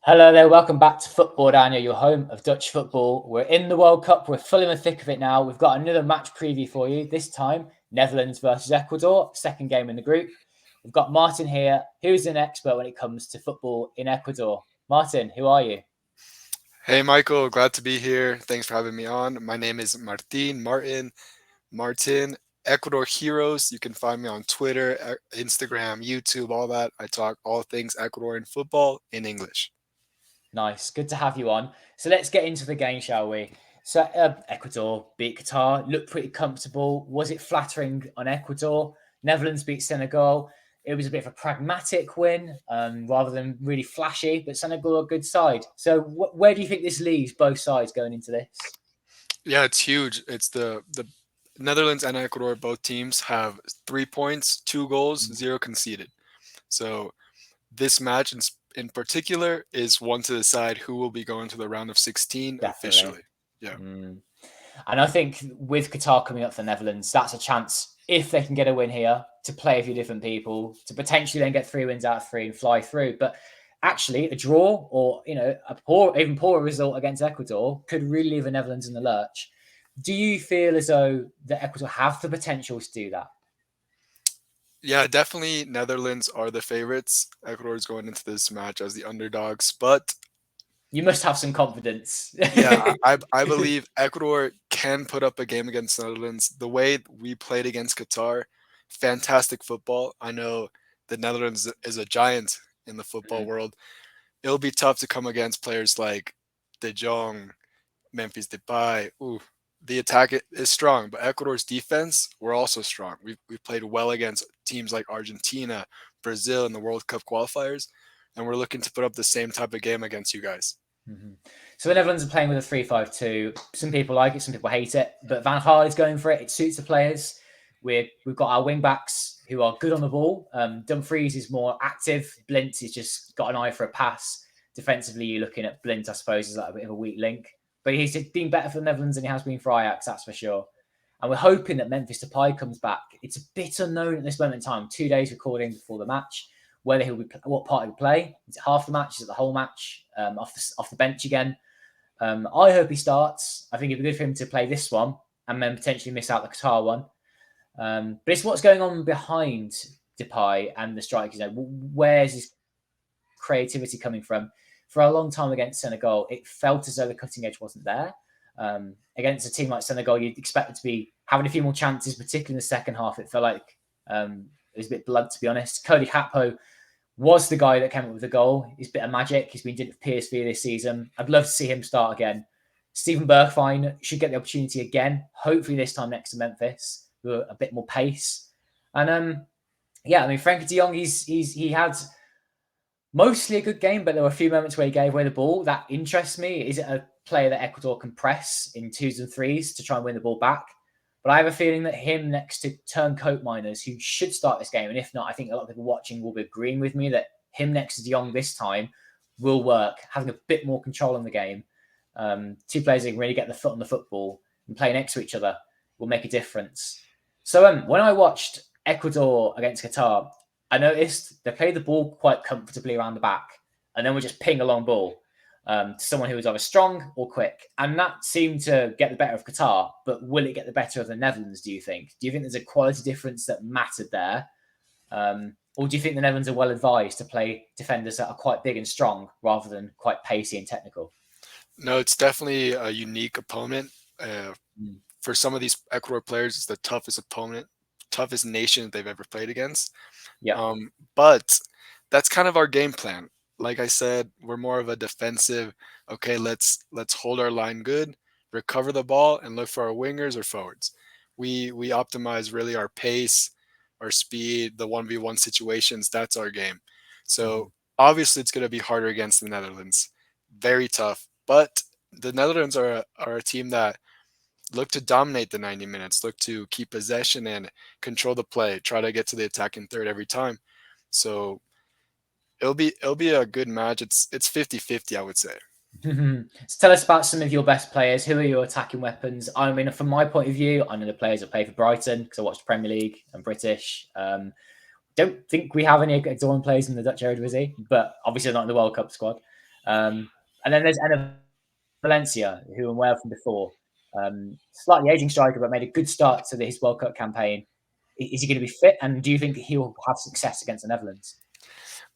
Hello there, welcome back to Football-Oranje, your home of Dutch football. We're in the World Cup, we're full in the thick of it now. We've got another match preview for you, this time Netherlands versus Ecuador, second game in the group. We've got Martin here, who's an expert when it comes to football in Ecuador. Martin, who are you? Hey Michael, glad to be here. Thanks for having me on. My name is Martin, Ecuador Heroes. You can find me on Twitter, Instagram, YouTube, all that. I talk all things Ecuadorian football in English. Nice, good to have you on. So let's get into the game, shall we? So Ecuador beat Qatar, looked pretty comfortable. Was it flattering on Ecuador? Netherlands beat Senegal. It was a bit of a pragmatic win rather than really flashy, but Senegal are a good side. So where do you think this leaves both sides going into this? Yeah, it's huge. It's the Netherlands and Ecuador, both teams have 3 points, 2 goals, zero conceded. So this match in particular is one to decide who will be going to the round of 16 Definitely. officially. Yeah. Mm. And I think with Qatar coming up for the Netherlands, that's a chance, if they can get a win here, to play a few different people, to potentially then get 3 wins out of 3 and fly through. But actually, a draw or a even poorer result against Ecuador could really leave the Netherlands in the lurch. Do you feel as though the Ecuador have the potential to do that? Yeah, definitely Netherlands are the favorites. Ecuador is going into this match as the underdogs, but You must have some confidence. yeah, I believe Ecuador can put up a game against Netherlands. The way we played against Qatar, fantastic football. I know the Netherlands is a giant in the football Mm. world. It'll be tough to come against players like De Jong, Memphis Depay. Ooh, the attack is strong, but Ecuador's defense, we're also strong. We've played well against teams like Argentina, Brazil in the World Cup qualifiers, and we're looking to put up the same type of game against you guys. Mhm. So the Netherlands are playing with a 3-5-2. Some people like it, some people hate it, but Van Gaal is going for it. It suits the players. We've got our wing backs who are good on the ball. Dumfries is more active. Blint has just got an eye for a pass. Defensively, you're looking at Blint, I suppose, is like a bit of a weak link. But he's been better for the Netherlands than he has been for Ajax, that's for sure. And we're hoping that Memphis Depay comes back. It's a bit unknown at this moment in time. 2 days recording before the match whether he'll be what part he'll play. Is it half the match? Is it the whole match? Off the bench again. I hope he starts. I think it'd be good for him to play this one and then potentially miss out the Qatar one. But it's what's going on behind Depay and the strikers. Where's his creativity coming from? For a long time against Senegal, it felt as though the cutting edge wasn't there. Against a team like Senegal, you'd expect it to be having a few more chances, particularly in the second half. It felt like it was a bit blunt, to be honest. Cody Gakpo was the guy that came up with the goal. He's a bit of magic. He's been did it for PSV this season. I'd love to see him start again. Steven Bergwijn should get the opportunity again, hopefully this time next to Memphis with a bit more pace. And yeah, I mean, Frankie de Jong, he had mostly a good game, but there were a few moments where he gave away the ball. That interests me. Is it a player that Ecuador can press in twos and threes to try and win the ball back? But I have a feeling that him next to turncoat miners who should start this game, and if not, I think a lot of people watching will be agreeing with me that him next to De Jong this time will work, having a bit more control in the game. Two players that can really get the foot on the football and play next to each other will make a difference. So when I watched Ecuador against Qatar, I noticed they played the ball quite comfortably around the back, and then we just ping a long ball to someone who was either strong or quick. And that seemed to get the better of Qatar, but will it get the better of the Netherlands, do you think? Do you think there's a quality difference that mattered there? Or do you think the Netherlands are well advised to play defenders that are quite big and strong rather than quite pacey and technical? No, it's definitely a unique opponent. Mm. For some of these Ecuador players, it's the toughest opponent, toughest nation they've ever played against. Yeah. But that's kind of our game plan. Like I said, we're more of a defensive. Okay, let's hold our line good, recover the ball, and look for our wingers or forwards. We optimize really our pace, our speed, the 1v1 situations. That's our game. Mhm. So obviously, it's going to be harder against the Netherlands. Very tough. But the Netherlands are a team that look to dominate the 90 minutes, look to keep possession and control the play, try to get to the attacking third every time. So it'll be a good match. It's 50-50, I would say. So tell us about some of your best players. Who are your attacking weapons? I mean, from my point of view, I know the players that play for Brighton because I watched Premier League and British. Don't think we have any Ecuadorian players in the Dutch Eredivisie, but obviously not in the World Cup squad. And then there's Enner Valencia, who I'm aware from before. Slightly aging striker, but made a good start to his World Cup campaign. Is he going to be fit? And do you think he'll have success against the Netherlands?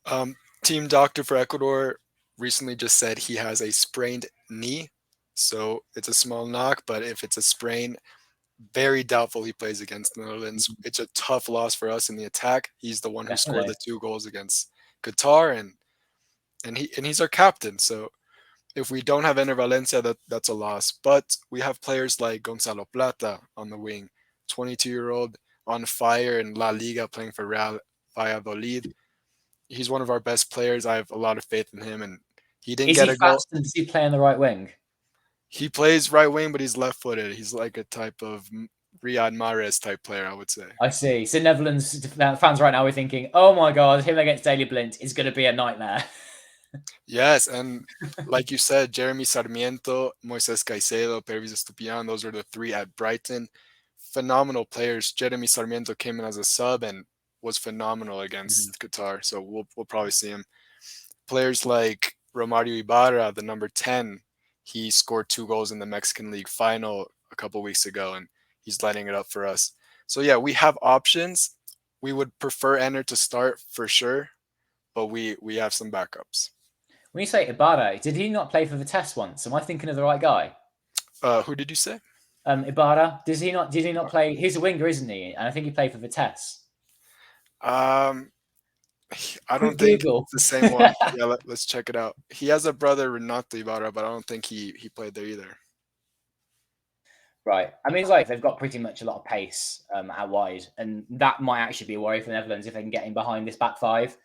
Um, Team doctor for Ecuador recently just said he has a sprained knee. So it's a small knock, but if it's a sprain, very doubtful he plays against the Netherlands. It's a tough loss for us in the attack. He's the one who scored Definitely. the 2 goals against Qatar, and he's our captain. So if we don't have Ener Valencia, that's a loss. But we have players like Gonzalo Plata on the wing, 22-year-old on fire in La Liga playing for Real Valladolid. He's one of our best players. I have a lot of faith in him, and he didn't Is get he a goal. fast and does he play on the right wing? He plays right wing, but he's left-footed. He's like a type of Riyad Mahrez type player, I would say. I see. So Netherlands fans right now are thinking, "Oh my God, him against Daley Blind is going to be a nightmare." Yes, and like you said, Jeremy Sarmiento, Moises Caicedo, Pervis Estupiñán, those are the three at Brighton. Phenomenal players. Jeremy Sarmiento came in as a sub and was phenomenal Mhm. against Qatar, so we'll probably see him. Players like Romario Ibarra, the number 10, he scored 2 goals in the Mexican League final a couple weeks ago, and he's lighting it up for us. So yeah, we have options. We would prefer Enner to start for sure, but we have some backups. When you say Ibarra, did he not play for Vitesse once? Am I thinking of the right guy? Who did you say? Ibarra, does he not? Did he not play? He's a winger, isn't he? And I think he played for Vitesse. Um, I Quick don't think Google. it's the same one. Yeah, let's check it out. He has a brother, Renato Ibarra, but I don't think he played there either. Right. I mean, it's like they've got pretty much a lot of pace out wide, and that might actually be a worry for the Netherlands if they can get in behind this back five.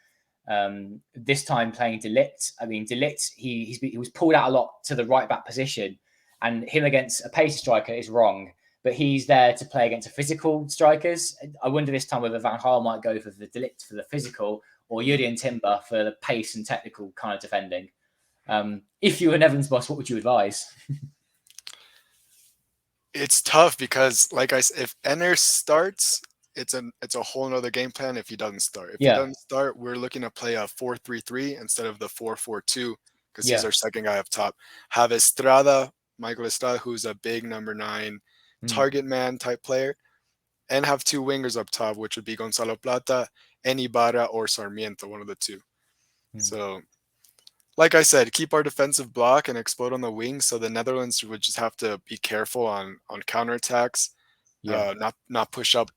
This time playing Delict. I mean, Delict, he was pulled out a lot to the right back position, and him against a pace striker is wrong. But he's there to play against a physical strikers. I wonder this time whether Van Gaal might go for the Delict for the physical or Yuri and Timber for the pace and technical kind of defending. If you were Netherlands boss, what would you advise? It's tough because, like I said, if Enner starts, it's a whole nother game plan. If he doesn't start, if he Yeah, doesn't start, we're looking to play a 4-3-3 instead of the 4-4-2 because he's yeah. our second guy up top. Have Estrada, Michael Estrada, who's a big number 9 Mm, target man type player, and have two wingers up top, which would be Gonzalo Plata and Ibarra or Sarmiento, one of the two. mm. So, like I said, keep our defensive block and explode on the wings. So the Netherlands would just have to be careful on counterattacks, Yeah. not push up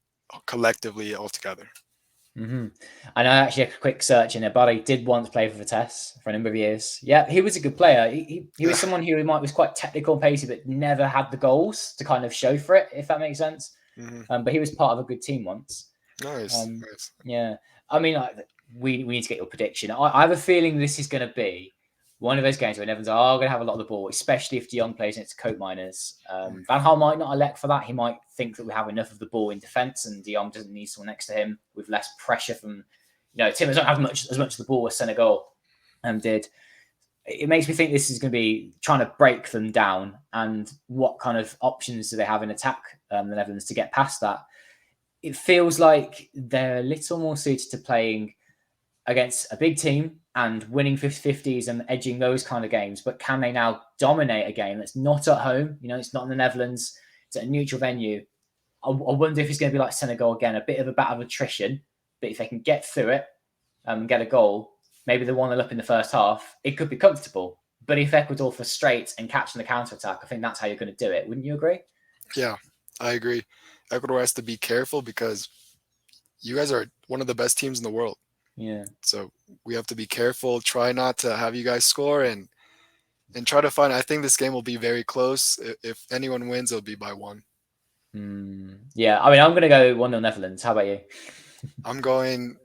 collectively altogether. Mm-hmm. And I actually had a quick search in it, but he did once play for Vitesse for a number of years. Yeah, he was a good player. He was someone who might was quite technical and pacey, but never had the goals to kind of show for it, if that makes sense. Hmm. But he was part of a good team once. Nice, Um, nice. yeah, I mean, we need to get your prediction. I have a feeling this is going to be one of those games where Evans are going to have a lot of the ball, especially if De Jong plays against Coat Miners. Van Gaal might not elect for that. He might think that we have enough of the ball in defence, and De Jong doesn't need someone next to him with less pressure from. Timbers don't have as much of the ball as Senegal did. It makes me think this is going to be trying to break them down, and what kind of options do they have in attack, the Netherlands, to get past that. It feels like they're a little more suited to playing against a big team and winning 50-50s and edging those kind of games. But can they now dominate a game that's not at home? It's not in the Netherlands. It's at a neutral venue. I wonder if it's going to be like Senegal again, a bit of a battle of attrition. But if they can get through it and get a goal, maybe the 1-0 up in the first half, it could be comfortable. But if Ecuador frustrates and catching the counter attack, I think that's how you're going to do it. Wouldn't you agree? Yeah, I agree. Ecuador has to be careful because you guys are one of the best teams in the world. Yeah. So we have to be careful. Try not to have you guys score and try to find. I think this game will be very close. If anyone wins, it'll be by one. Yeah, I mean, I'm going to go 1-0 Netherlands. How about you? I'm going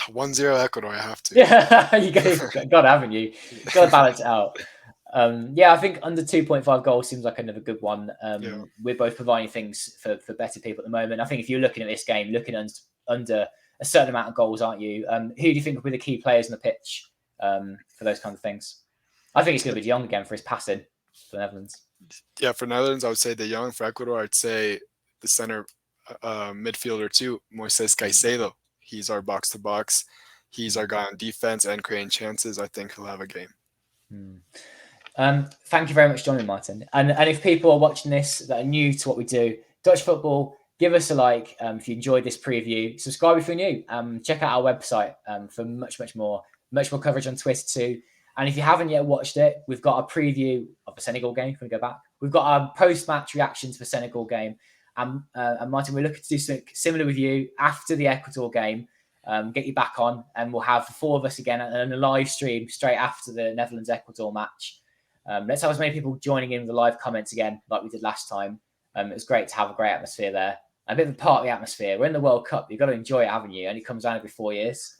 1-0 Ecuador. I have to. Yeah, you got to, haven't you? Got to balance it out. Yeah, I think under 2.5 goals seems like another good one. Yeah. We're both providing things for better people at the moment. I think if you're looking at this game, looking under a certain amount of goals, aren't you? Who do you think will be the key players on the pitch for those kind of things? I think it's going to be De Jong again for his passing for the Netherlands. Yeah, for Netherlands, I would say De Jong. For Ecuador, I'd say the center midfielder too, Moises Caicedo. He's our box to box. He's our guy on defense and creating chances. I think he'll have a game. Thank you very much for joining me, Martin. And if people are watching this that are new to what we do, Dutch football, give us a like if you enjoyed this preview. Subscribe if you're new. Check out our website for much more coverage on Twitter too. And if you haven't yet watched it, we've got a preview of the Senegal game. If we go back, we've got our post-match reactions for Senegal game. And Martin, we're looking to do something similar with you after the Ecuador game. Get you back on, and we'll have the four of us again and a live stream straight after the Netherlands-Ecuador match. Let's have as many people joining in with the live comments again, like we did last time. It was great to have a great atmosphere there. A bit of a party atmosphere. We're in the World Cup. You've got to enjoy it, haven't you? It only comes around every 4 years.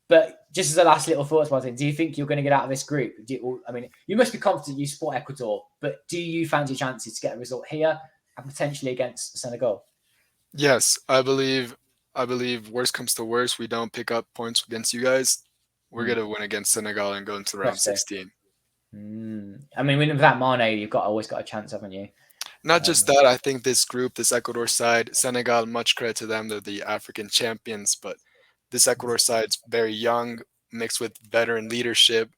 But just as a last little thoughts, Martin, do you think you're going to get out of this group? You must be confident you support Ecuador, but do you fancy chances to get a result here and potentially against Senegal? Yes, I believe worst comes to worst, we don't pick up points against you guys. We're going to win against Senegal and go into round 16. With that Mane, you've always got a chance, haven't you? Not just that, I think this group, this Ecuador side, Senegal, much credit to them, they're the African champions, but this Ecuador side's very young, mixed with veteran leadership.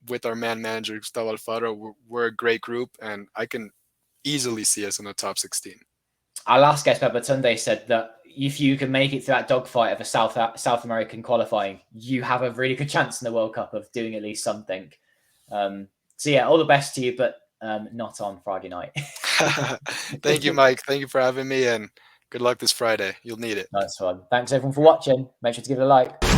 With our manager, Gustavo Alfaro, we're a great group, and I can easily see us in the top 16. Our last guest, Babatunde, said that if you can make it through that dogfight of a South American qualifying, you have a really good chance in the World Cup of doing at least something. So yeah, all the best to you, but not on Friday night. Thank you, Mike. Thank you for having me, and good luck this Friday. You'll need it. Nice one. Thanks everyone for watching. Make sure to give it a like.